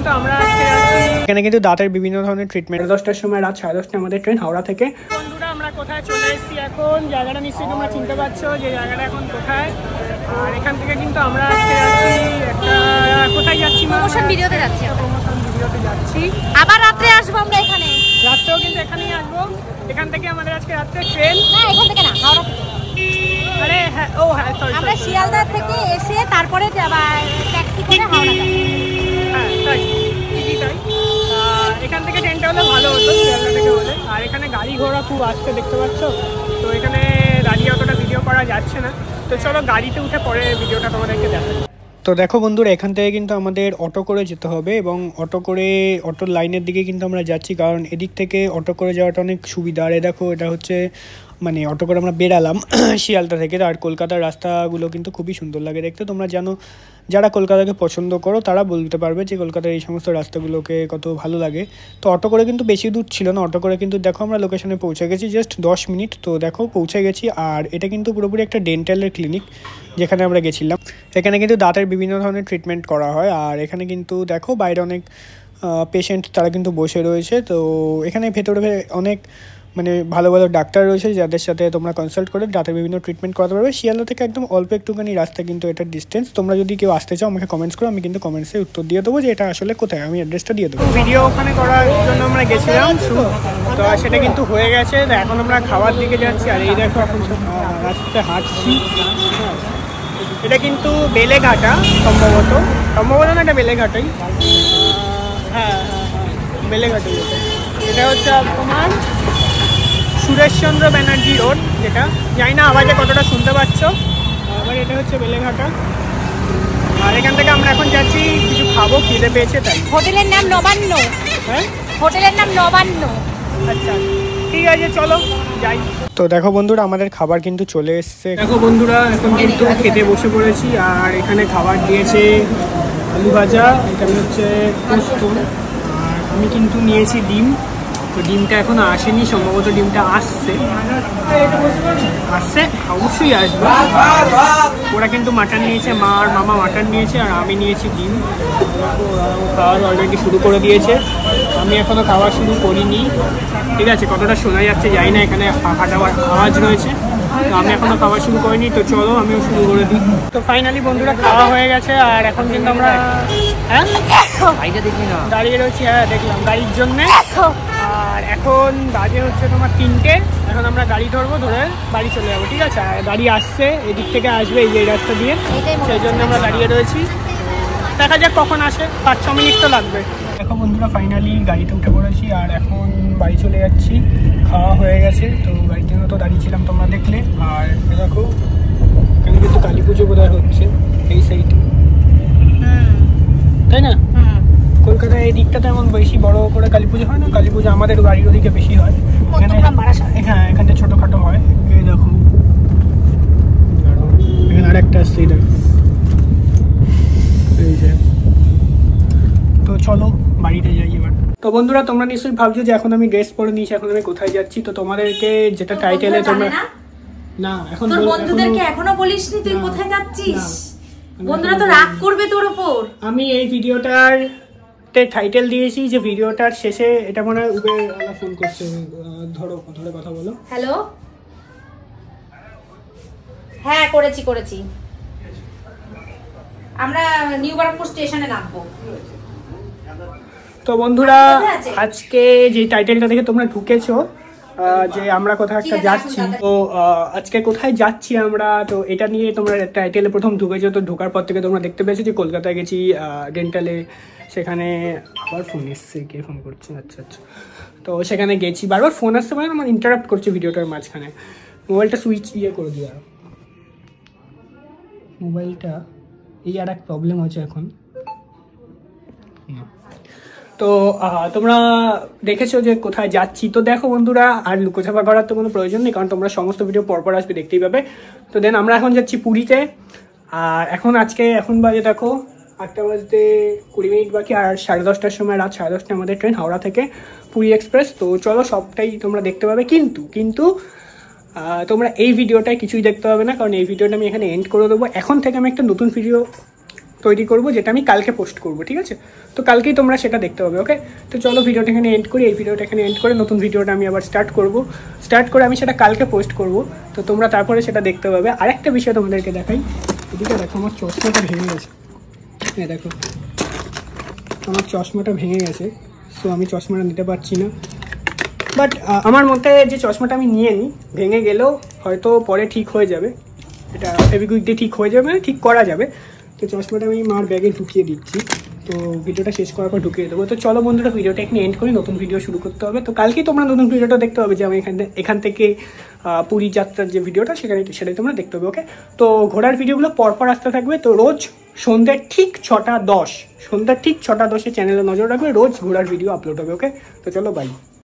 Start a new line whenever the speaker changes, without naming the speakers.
কিন্তু আমরা এখানে কিন্তু দাঁতের বিভিন্ন ধরনের ট্রিটমেন্ট। 10টার সময়, রাত 10:30 আমাদের ট্রেন হাওড়া থেকে। বন্ধুরা আমরা কোথায় চলে এসেছি এখন, জায়গাটা নিশ্চয়ই তোমরা চিনতে পারছো যে জায়গাটা এখন কোথায়। আর এখান থেকে কিন্তু আমরা একটা কোথায় যাচ্ছি,
প্রমোশন ভিডিওতে যাচ্ছি। আবার রাত্রে আসবো আমরা এখানে,
রাত্রেও কিন্তু এখানেই আসবো। এখান থেকে আমাদের আজকে রাত্রে ট্রেন,
না এখান থেকে না, হাওড়া থেকে।
আরে হ্যাঁ, ও হ্যাঁ সরি,
আমরা শিয়ালদা থেকে এসে তারপরে ট্যাক্সি করে হাওড়া যাব।
হ্যাঁ তাই, ঠিকই তাই। এখান থেকে ট্রেনটা হলে ভালো হতো শিয়ালদা থেকে হলে। আর এখানে গাড়ি ঘোড়া খুব আসছে দেখতে পাচ্ছ, তো এখানে দাঁড়িয়ে অতটা ভিডিও করা যাচ্ছে না। তো চলো গাড়িতে উঠে পরে ভিডিওটা তোমাদেরকে দেখাই। তো দেখো বন্ধুরা, এখান থেকে কিন্তু আমাদের অটো করে যেতে হবে এবং অটোর লাইনের দিকে কিন্তু আমরা যাচ্ছি, কারণ এদিক থেকে অটো করে যাওয়াটা অনেক সুবিধা। আর দেখো এটা হচ্ছে মানে অটো করে আমরা বেরালাম শিয়ালদা থেকে। আর কলকাতার রাস্তাগুলো কিন্তু খুবই সুন্দর লাগে দেখতে। তোমরা জানো, যারা কলকাতাকে পছন্দ করো তারা বলতে পারবে যে কলকাতার এই সমস্ত রাস্তাগুলোকে কত ভালো লাগে। তো অটো করে কিন্তু বেশি দূর ছিল না, অটো করে কিন্তু দেখো আমরা লোকেশনে পৌঁছে গেছি, জাস্ট 10 মিনিট। তো দেখো পৌঁছে গেছি। আর এটা কিন্তু পুরোপুরি একটা ডেন্টালের ক্লিনিক যেখানে আমরা গেছিলাম। এখানে কিন্তু দাঁতের বিভিন্ন ধরনের ট্রিটমেন্ট করা হয়। আর এখানে কিন্তু দেখো বাইরে অনেক পেশেন্ট তারা কিন্তু বসে রয়েছে। তো এখানে ভেতরে অনেক মানে ভালো ভালো ডাক্তার রয়েছে যাদের সাথে তোমরা কনসাল্ট করে দাঁতের বিভিন্ন ট্রিটমেন্ট করাতে পারবে। শিয়ালদা থেকে একদম অল্প একটুখানি রাস্তা কিন্তু এটার ডিস্টেন্স। তোমরা যদি কেউ আসতে চাও আমাকে কমেন্টস করো, আমি কিন্তু কমেন্টসে উত্তর দিয়ে দেবো যে এটা আসলে কোথায়, আমি অ্যাড্রেসটা দিয়ে দেবো। ভিডিও ওখানে করার জন্য আমরা গেছিলাম, তো সেটা কিন্তু হয়ে গেছে। এখন আমরা খাওয়ার দিকে যাচ্ছি। আর এই দেখো এখন রাস্তাতে হাঁটছি। এটা কিন্তু বেলেঘাটা সম্ভবত না, এটা বেলেঘাটাই। হ্যাঁ বেলেঘাটাই। এটা হচ্ছে তোমার সুরেশচন্দ্র ব্যানার্জি রোড, যেটা জানি না আওয়াজে কতটা শুনতে পাচ্ছ। আবার এটা হচ্ছে বেলেঘাটা। আর এখান থেকে আমরা এখন যাচ্ছি কিছু খাবো, খিদে পেয়েছে তাই।
হোটেলের নাম নবান্ন।
হ্যাঁ,
হোটেলের নাম নবান্ন।
আচ্ছা ঠিক আছে, চলো যাই। তো দেখো বন্ধুরা, আমাদের খাবার কিন্তু চলে এসছে। দেখো বন্ধুরা, এখন কিন্তু খেতে বসে পড়েছি। আর এখানে খাবার দিয়েছে আলু ভাজা, এখানে হচ্ছে পোস্ত, আর আমি কিন্তু নিয়েছি ডিম। তো ডিমটা এখনো আসেনি, সম্ভবত ডিমটা আসছে, অবশ্যই আসবে। ওরা কিন্তু মাটন নিয়েছে, মা আর মামা মাটন নিয়েছে, আর আমি নিয়েছি ডিম। খাওয়া অলরেডি শুরু করে দিয়েছে, আমি এখনো খাওয়া শুরু করিনি। ঠিক আছে, কতটা শোনা যাচ্ছে জানি না, এখানে পাখা টাওয়ার আওয়াজ রয়েছে। তো আমি এখনো খাওয়া শুরু করিনি, তো চলো আমিও শুরু করে দিই। তো ফাইনালি বন্ধুরা খাওয়া হয়ে গেছে। আর এখন কিন্তু আমরা দাঁড়িয়ে রয়েছি। হ্যাঁ দেখলাম গাড়ির জন্যে। আর এখন বাজে হচ্ছে তোমার 3টে। এখন আমরা গাড়ি ধরবো, ধরে বাড়ি চলে যাবো। ঠিক আছে, আর গাড়ি আসছে, এদিক থেকে আসবে এই যে রাস্তা দিয়ে, সেই জন্য আমরা দাঁড়িয়ে রয়েছি। দেখা যাক কখন আসে, 5-6 মিনিট তো লাগবে। দেখো বন্ধুরা, ফাইনালি গাড়িতে উঠে পড়েছি। আর এখন বাড়ি চলে যাচ্ছি, খাওয়া হয়ে গেছে। তো গাড়িতে তো দাঁড়িয়েছিলাম, তোমরা দেখলে। আর দেখো এখানে কিন্তু কালী পুজো বোধহয় হচ্ছে এই সাইডে, তাই না? কলকাতায় এই দিকটাতে এমন বেশি বড় করে কালী পুজো হয় না। কালী পুজো আমাদের বাড়ির ওদিকে বেশি হয়। হ্যাঁ, এখানে ছোটোখাটো হয়। এই দেখো এখানে আরেকটা আসছে, এই দেখো এই যে। তো চলো বাড়িতে যাই এবার। তো বন্ধুরা, তোমরা নিশ্চয়ই ভাবছো যে এখন আমি ড্রেস পরে নিয়েছি, এখন আমি কোথায় যাচ্ছি। তো তোমাদেরকে যেটা টাইটেলে তোমরা না এখন
তোর বন্ধুদেরকে এখনো বলিসনি তুই কোথায় যাচ্ছিস। বন্ধুরা তো রাগ করবে তোর উপর।
আমি এই ভিডিওটার টাইটেল দিয়েছি যে ভিডিওটার শেষে, এটা মনে হয় উবের ওলা ফোন করছে, ধরে কথা বলো।
হ্যালো, হ্যাঁ করেছি। আমরা নিউ বারাকপুর স্টেশনে নামবো।
তো বন্ধুরা, আজকে যে টাইটেলটা দেখে তোমরা ঢুকেছো যে আমরা কোথাও একটা যাচ্ছি, তো আজকে কোথায় যাচ্ছি আমরা, তো এটা নিয়ে তোমরা টাইটেলে প্রথম ঢুকেছো। তো ঢোকার পর থেকে তোমরা দেখতে পেয়েছো যে কলকাতায় গেছি ডেন্টালে। সেখানে আবার ফোন এসছে, কে ফোন করছে? আচ্ছা। তো সেখানে গেছি, বারবার ফোন আসতে পারে, আমার ইন্টারাপ্ট করছে ভিডিওটার মাঝখানে। মোবাইলটা সুইচ করে দিও। আর মোবাইলটা এই আর এক প্রবলেম হচ্ছে এখন। তো তোমরা দেখেছো যে কোথায় যাচ্ছি। তো দেখো বন্ধুরা, আর লুকোছাপা করার তো কোনো প্রয়োজন নেই, কারণ তোমরা সমস্ত ভিডিও পরপর আসবে, দেখতেই পাবে। তো দেন আমরা এখন যাচ্ছি পুরীতে। আর এখন বাজে দেখো 8টা বাজতে 20 মিনিট বাকি। আর 10:30টার সময়, রাত 10:30 আমাদের ট্রেন হাওড়া থেকে পুরী এক্সপ্রেস। তো চলো সবটাই তোমরা দেখতে পাবে। কিন্তু তোমরা এই ভিডিওটায় কিছুই দেখতে পাবে না, কারণ এই ভিডিওটা আমি এখানে এন্ড করে দেবো। এখন থেকে আমি একটা নতুন ভিডিও তৈরি করব, যেটা আমি কালকে পোস্ট করব, ঠিক আছে? তো কালকেই তোমরা সেটা দেখতে পাবে, ওকে? তো চলো ভিডিওটা এখানে এন্ড করি। এই ভিডিওটা এখানে এন্ড করে নতুন ভিডিওটা আমি আবার স্টার্ট করে আমি সেটা কালকে পোস্ট করব। তো তোমরা তারপরে সেটা দেখতে পাবে। আরেকটা বিষয় তোমাদেরকে দেখাই, এদিকে দেখো আমার চশমাটা ভেঙে গেছে। হ্যাঁ দেখো আমার চশমাটা ভেঙে গেছে, সো আমি চশমাটা নিতে পারছি না। বাট আমার মতে যে চশমাটা আমি নিয়ে নিই, ভেঙে গেলেও হয়তো পরে ঠিক হয়ে যাবে, এটা ফেভিকুইক দিয়ে ঠিক হয়ে যাবে, ঠিক করা যাবে। তো চশমাটা আমি মার ব্যাগে ঢুকিয়ে দিচ্ছি, তো ভিডিওটা শেষ করার পর ঢুকিয়ে দেবো। তো চলো বন্ধুরা ভিডিওটা এখানে এন্ড করি, নতুন ভিডিও শুরু করতে হবে। তো কালকেই তোমরা নতুন ভিডিওটা দেখতে হবে, যে আমি এখান থেকে পুরী যাত্রার যে ভিডিওটা সেটাই তোমরা দেখতে হবে, ওকে? তো ঘোড়ার ভিডিওগুলো পরপর আসতে থাকবে। তো রোজ সন্ধ্যার ঠিক 6:10 চ্যানেলে নজর রাখবে, রোজ ঘোড়ার ভিডিও আপলোড হবে, ওকে? তো চলো বাই।